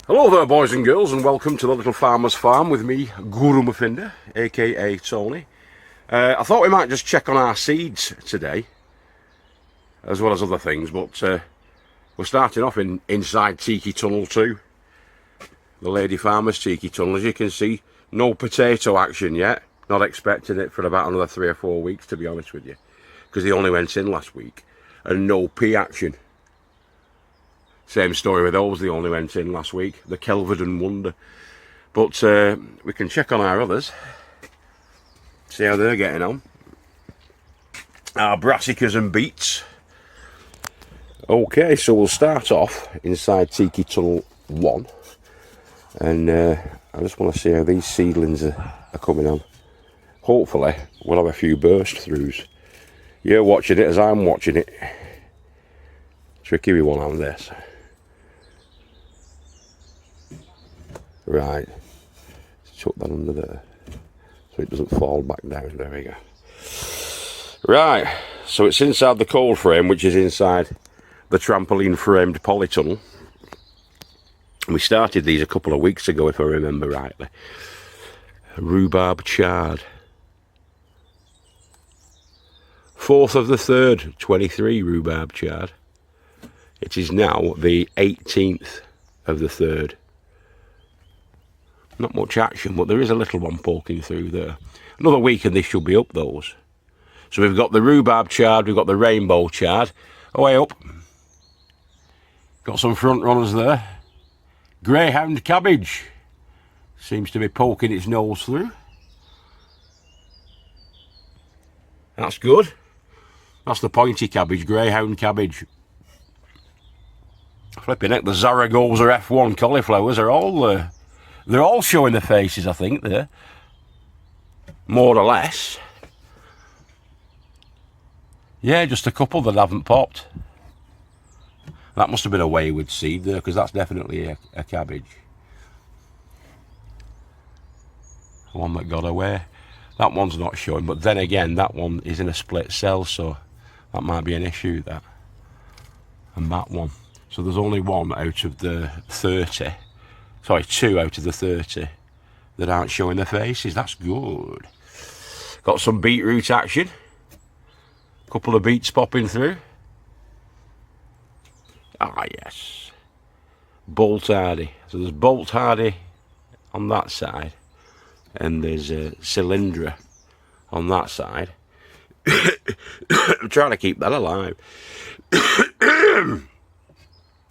Hello there, boys and girls, and welcome to the Little Farmer's Farm with me, Guru Murphinda, aka Tony. I thought we might just check on our seeds today, as well as other things, but we're starting off inside Tiki Tunnel 2, the Lady Farmer's Tiki Tunnel. As you can see, no potato action yet. Not expecting it for about another 3 or 4 weeks, to be honest with you, because they only went in last week, and no pea action. Same story with those, they only went in last week, the Kelvedon Wonder. But we can check on our others, see how they're getting on. Our brassicas and beets. Okay, so we'll start off inside Tiki Tunnel 1. And I just want to see how these seedlings are coming on. Hopefully, we'll have a few burst throughs. You're watching it as I'm watching it. Tricky with one on this. Right, chuck that under there so it doesn't fall back down. There we go. Right, so it's inside the cold frame, which is inside the trampoline framed polytunnel. We started these a couple of weeks ago, if I remember rightly. Rhubarb chard. 4th of the 3rd, 23 rhubarb chard. It is now the 18th of the 3rd. Not much action, but there is a little one poking through there. Another week and this should be up, those. So we've got the rhubarb chard, we've got the rainbow chard. Away up. Got some front runners there. Greyhound cabbage. Seems to be poking its nose through. That's good. That's the pointy cabbage, greyhound cabbage. Flipping heck, the Zaragoza F1 cauliflowers are all there. They're all showing their faces, I think, there. More or less. Yeah, just a couple that haven't popped. That must have been a wayward seed there, because that's definitely a cabbage. One that got away. That one's not showing, but then again, that one is in a split cell, so that might be an issue, that. And that one. So there's only one out of the 30. Sorry, 2 out of the 30 that aren't showing their faces. That's good. Got some beetroot action. Couple of beets popping through. Ah, yes. Bolt hardy. So there's bolt hardy on that side, and there's a cylindra on that side. I'm trying to keep that alive.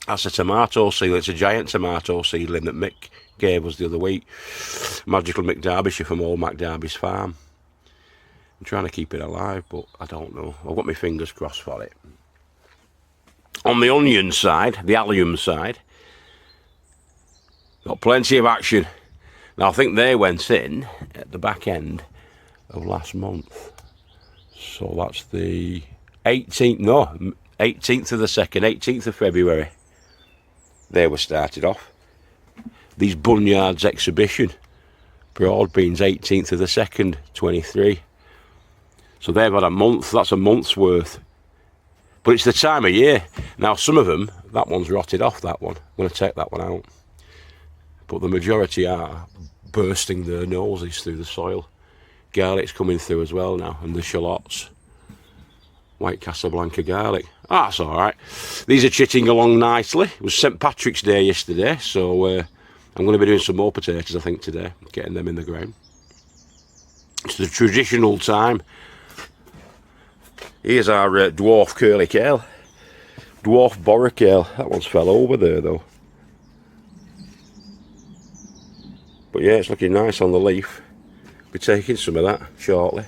That's a tomato seedling. It's a giant tomato seedling that Mick gave us the other week. Magical Mick Derbyshire from old Mac Derby's farm. I'm trying to keep it alive, but I don't know. I've got my fingers crossed for it. On the onion side, the allium side, got plenty of action. Now I think they went in at the back end of last month. So that's the 18th, no, 18th of the 2nd, 18th of February. They were started off. These Bunyards exhibition, broad beans, 18th of the 2nd, 23. So they've had a month, that's a month's worth. But it's the time of year. Now some of them, that one's rotted off, that one. I'm going to take that one out. But the majority are bursting their noses through the soil. Garlic's coming through as well now, and the shallots. White Casablanca garlic. Ah, that's alright. These are chitting along nicely. It was St Patrick's Day yesterday, so I'm going to be doing some more potatoes, I think, today. Getting them in the ground. It's the traditional time. Here's our dwarf curly kale. Dwarf Bora kale. That one's fell over there, though. But yeah, it's looking nice on the leaf. Be taking some of that shortly.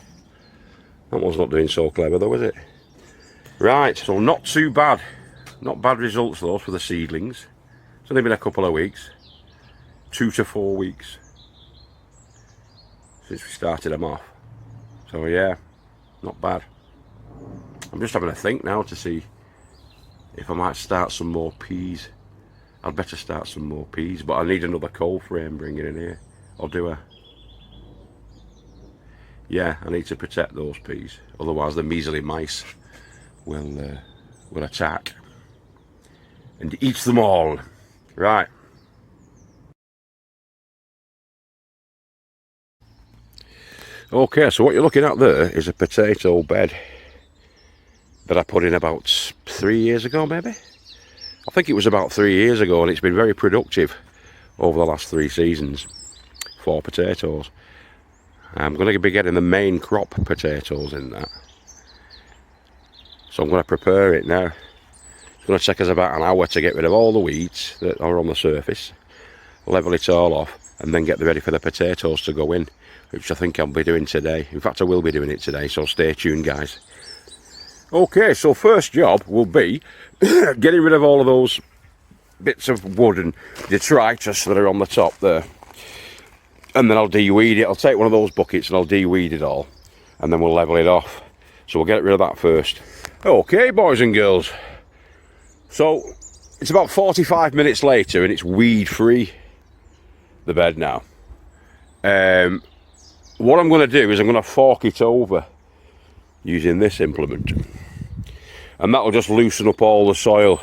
That one's not doing so clever, though, is it? Right, so not too bad. Not bad results, though, for the seedlings. It's only been a couple of weeks. 2 to 4 weeks since we started them off. So, yeah, not bad. I'm just having a think now to see if I might start some more peas. I'd better start some more peas, but I need another cold frame bringing in here. Or do I? Yeah, I need to protect those peas. Otherwise the measly mice will attack and eat them all. Right. Okay, so what you're looking at there is a potato bed that I put in about 3 years ago, maybe. I think it was about 3 years ago, and it's been very productive over the last 3 seasons for potatoes. I'm going to be getting the main crop potatoes in that. So I'm going to prepare it now. It's going to take us about an hour to get rid of all the weeds that are on the surface, level it all off, and then get ready for the potatoes to go in, which I think I'll be doing today. In fact, I will be doing it today, so stay tuned, guys. Okay, so first job will be getting rid of all of those bits of wood and detritus that are on the top there. And then I'll de-weed it. I'll take one of those buckets and I'll de-weed it all, and then we'll level it off. So we'll get rid of that first. Okay, boys and girls. So it's about 45 minutes later and it's weed free, the bed now. What I'm going to do is I'm going to fork it over using this implement, and that'll just loosen up all the soil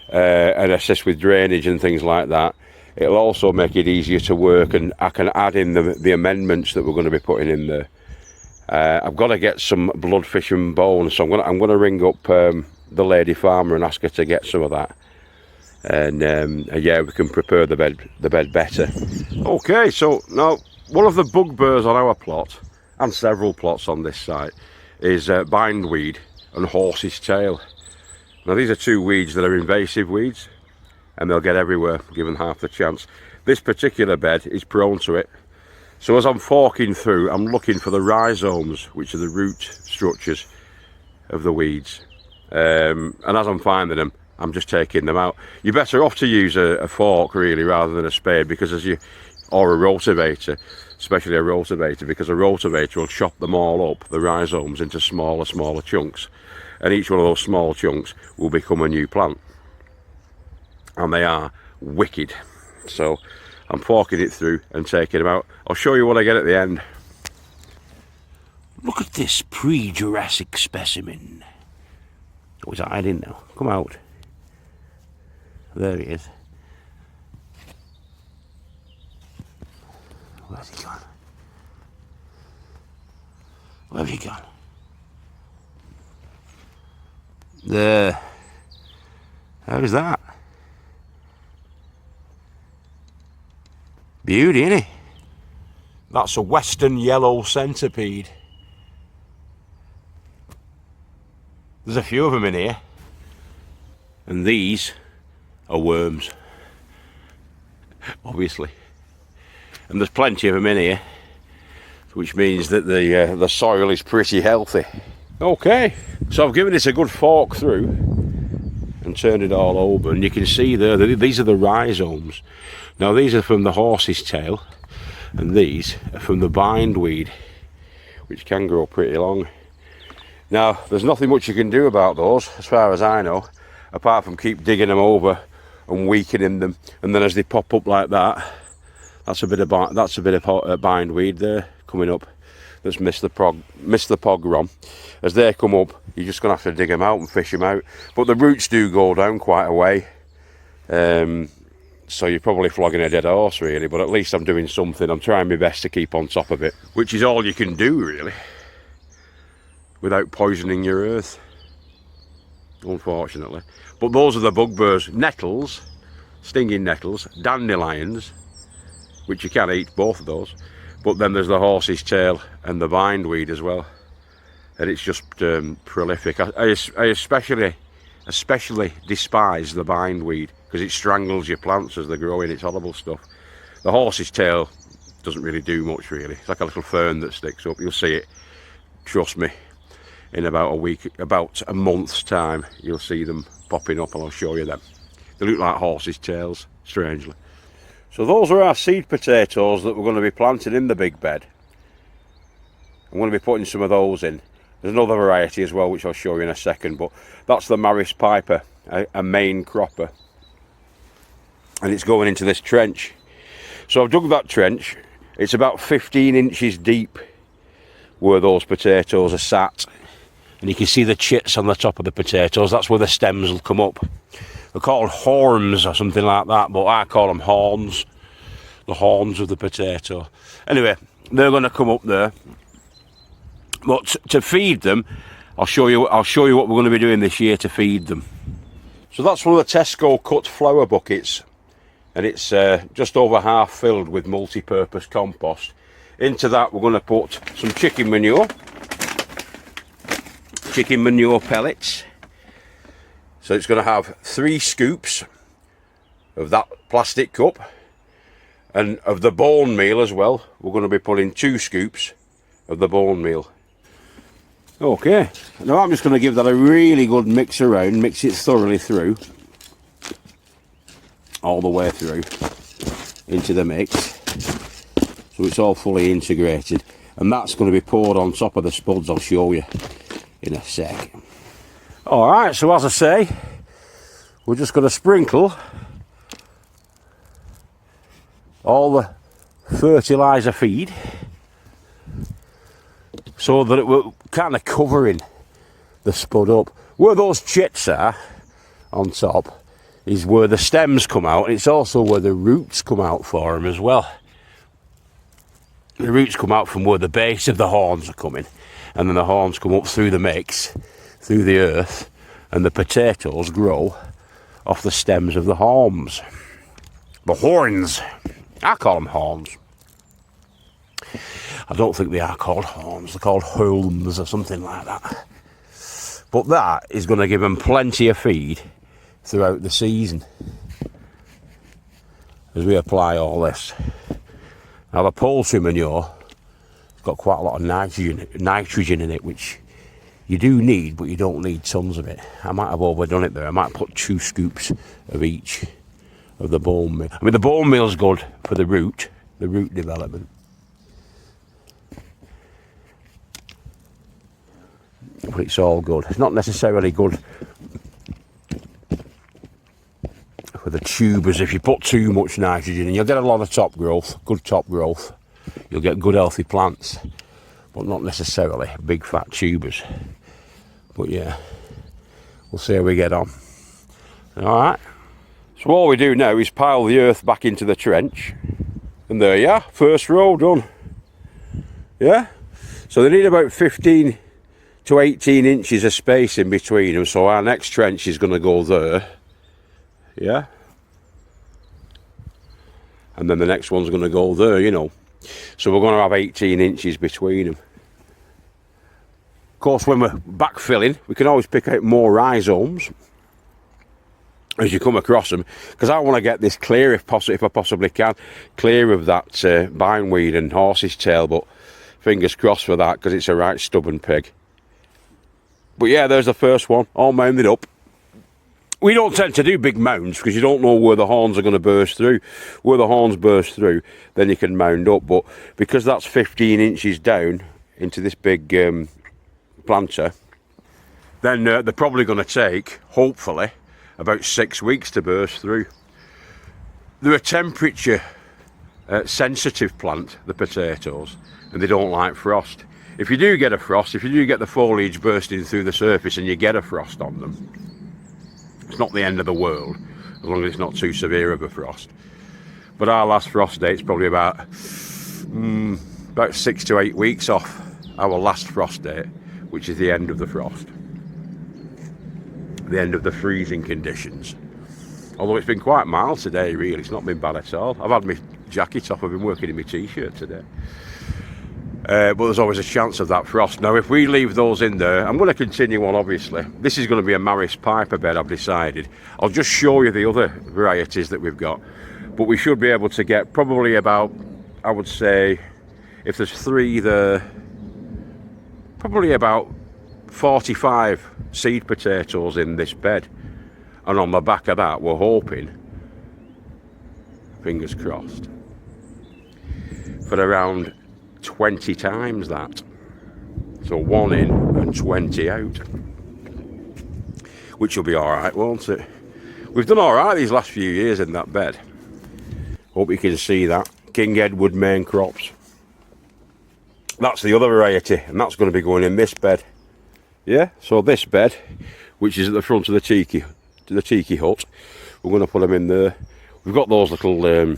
and assist with drainage and things like that. It'll also make it easier to work, and I can add in the amendments that we're going to be putting in there. I've got to get some bloodfish and bones, so I'm going to ring up the lady farmer and ask her to get some of that, and yeah, we can prepare the bed better. Okay, so now one of the bugbears on our plot, and several plots on this site, is bindweed and horse's tail. Now these are 2 weeds that are invasive weeds, and they'll get everywhere given half the chance. This particular bed is prone to it. So as I'm forking through, I'm looking for the rhizomes, which are the root structures of the weeds. And as I'm finding them, I'm just taking them out. You're better off to use a fork really rather than a spade, because or a rotavator, especially a rotavator, because a rotavator will chop them all up, the rhizomes, into smaller chunks. And each one of those small chunks will become a new plant. And they are wicked. So I'm forking it through and taking them out. I'll show you what I get at the end. Look at this pre-Jurassic specimen. Oh, he's hiding now. Come out. There he is. Where's he gone? Where's he gone? There. How's that? Beauty, innit? That's a western yellow centipede. There's a few of them in here. And these are worms. Obviously. And there's plenty of them in here, which means that the soil is pretty healthy. Okay, so I've given this a good fork through and turned it all over, and you can see there that these are the rhizomes. Now these are from the horse's tail, and these are from the bindweed, which can grow pretty long. Now there's nothing much you can do about those, as far as I know, apart from keep digging them over and weakening them, and then as they pop up like that, that's a bit of bindweed there coming up that's missed the pogrom. As they come up, you're just going to have to dig them out and fish them out. But the roots do go down quite a way, so you're probably flogging a dead horse really, but at least I'm doing something. I'm trying my best to keep on top of it, which is all you can do really, without poisoning your earth, unfortunately. But those are the bugbears. Nettles, stinging nettles, dandelions, which you can eat, both of those. But then there's the horse's tail and the bindweed as well, and it's just prolific. I especially despise the bindweed because it strangles your plants as they're growing. It's horrible stuff. The horse's tail doesn't really do much really. It's like a little fern that sticks up. You'll see it, trust me, in about a month's time. You'll see them popping up, and I'll show you them. They look like horses' tails, strangely. So those are our seed potatoes that we're going to be planting in the big bed. I'm going to be putting some of those in. There's another variety as well, which I'll show you in a second, but that's the Maris Piper, a main cropper. And it's going into this trench. So I've dug that trench. It's about 15 inches deep where those potatoes are sat. And you can see the chits on the top of the potatoes. That's where the stems will come up. They're called horns or something like that, but I call them horns. The horns of the potato. Anyway, they're going to come up there. But to feed them, I'll show you what we're going to be doing this year to feed them. So that's one of the Tesco cut flower buckets, and it's just over half filled with multi-purpose compost. Into that we're going to put some chicken manure pellets. So it's going to have 3 scoops of that plastic cup, and of the bone meal as well. We're going to be putting 2 scoops of the bone meal. Okay, now I'm just going to give that a really good mix around, mix it thoroughly through, all the way through into the mix, so it's all fully integrated, and that's going to be poured on top of the spuds. I'll show you in a sec. Alright, so as I say, we're just going to sprinkle all the fertiliser feed so that it will kind of covering the spud up. Where those chits are on top is where the stems come out, and it's also where the roots come out for them as well. The roots come out from where the base of the horns are coming, and then the horns come up through the mix, through the earth, and the potatoes grow off the stems of the horns. The horns. I call them horns. I don't think they are called horns, they're called hulms or something like that. But that is going to give them plenty of feed throughout the season as we apply all this. Now the poultry manure has got quite a lot of nitrogen in it, which you do need, but you don't need tons of it. I might have overdone it there. I might put 2 scoops of each of the bone meal. I mean, the bone meal is good for the root development. But it's all good. It's not necessarily good for the tubers. If you put too much nitrogen in, you'll get a lot of top growth, good top growth. You'll get good healthy plants, but not necessarily big fat tubers. But yeah, we'll see how we get on. Alright, so all we do now is pile the earth back into the trench, and there you are, first row done. Yeah, so they need about 15 to 18 inches of space in between them, so our next trench is going to go there. Yeah, and then the next one's going to go there, you know, so we're going to have 18 inches between them. Of course, when we're backfilling, we can always pick out more rhizomes as you come across them, because I want to get this clear if I possibly can, clear of that bindweed and horse's tail, but fingers crossed for that, because it's a right stubborn pig. But yeah, there's the first one, all mounded up. We don't tend to do big mounds because you don't know where the horns are going to burst through. Where the horns burst through, then you can mound up. But because that's 15 inches down into this big planter, then they're probably going to take, hopefully, about 6 weeks to burst through. They're a temperature sensitive plant, the potatoes, and they don't like frost. If you do get a frost, if you do get the foliage bursting through the surface and you get a frost on them, it's not the end of the world, as long as it's not too severe of a frost. But our last frost date's probably about 6 to 8 weeks off our last frost date, which is the end of the frost. The end of the freezing conditions. Although it's been quite mild today, really, it's not been bad at all. I've had my jacket off, I've been working in my t-shirt today. But there's always a chance of that frost. Now, if we leave those in there, I'm going to continue on, obviously. This is going to be a Maris Piper bed, I've decided. I'll just show you the other varieties that we've got. But we should be able to get probably about, I would say, if there's 3 there, probably about 45 seed potatoes in this bed. And on the back of that, we're hoping, fingers crossed, for around 20 times that. So 1 in and 20 out, which will be alright, won't it? We've done alright these last few years in that bed. Hope you can see that. King Edward main crops. That's the other variety, and that's going to be going in this bed. Yeah, so this bed, which is at the front of the tiki hut, we're going to put them in there. We've got those little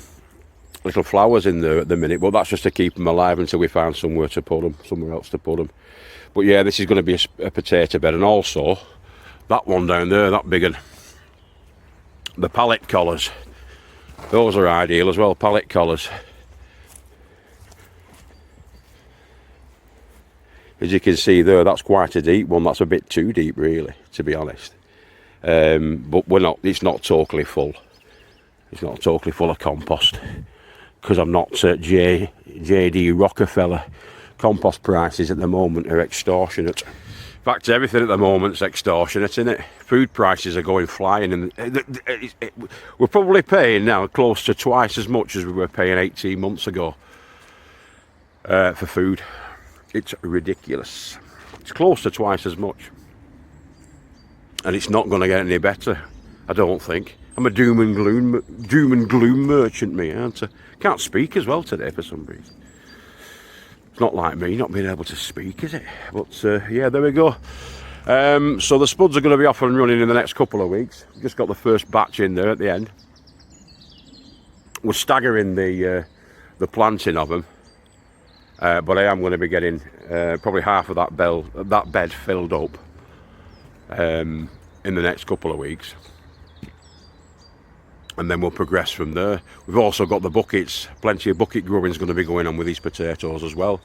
little flowers in there at the minute, but that's just to keep them alive until we find somewhere to put them, somewhere else to put them. But yeah, this is going to be a potato bed, and also that one down there, that big one, the pallet collars, those are ideal as well, pallet collars. As you can see there, that's quite a deep one. That's a bit too deep, really, to be honest. But it's not totally full. It's not totally full of compost, because I'm not JD Rockefeller. Compost prices at the moment are extortionate. In fact, everything at the moment's extortionate, isn't it? Food prices are going flying, and we're probably paying now close to twice as much as we were paying 18 months ago for food. It's ridiculous. It's close to twice as much, and it's not going to get any better, I don't think. I'm a doom and gloom merchant, me, aren't I? Can't speak as well today for some reason. It's not like me not being able to speak, is it? But yeah, there we go. So the spuds are going to be off and running in the next couple of weeks. Just got the first batch in there at the end. We're staggering the planting of them, but I am going to be getting probably half of that bed filled up in the next couple of weeks. And then we'll progress from there. We've also got the buckets. Plenty of bucket growing is going to be going on with these potatoes as well.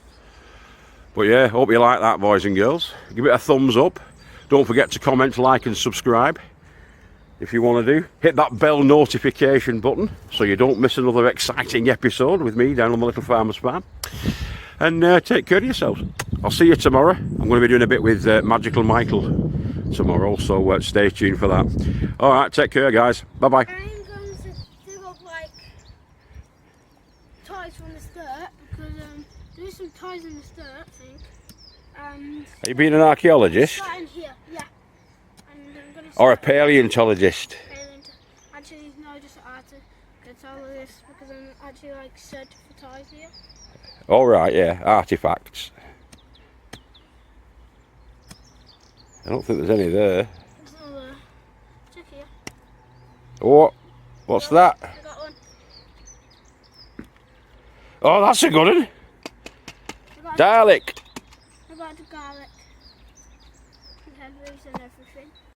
But yeah, hope you like that, boys and girls. Give it a thumbs up. Don't forget to comment, like and subscribe if you want to do. Hit that bell notification button so you don't miss another exciting episode with me down on the Little Farmer's Farm. And take care of yourselves. I'll see you tomorrow. I'm going to be doing a bit with Magical Michael tomorrow, so stay tuned for that. Alright, take care, guys. Bye-bye. From the skirt, because there is some ties in the skirt, I think. And are you being an archaeologist? in here, yeah. And I'm gonna or a paleontologist? Actually, no, just archaeologist, because I'm actually like searching for ties here. All right, yeah, artifacts. I don't think there's any there. There's another. Check here. Oh, what's that? I got one. Oh, that's a good one. Dalek.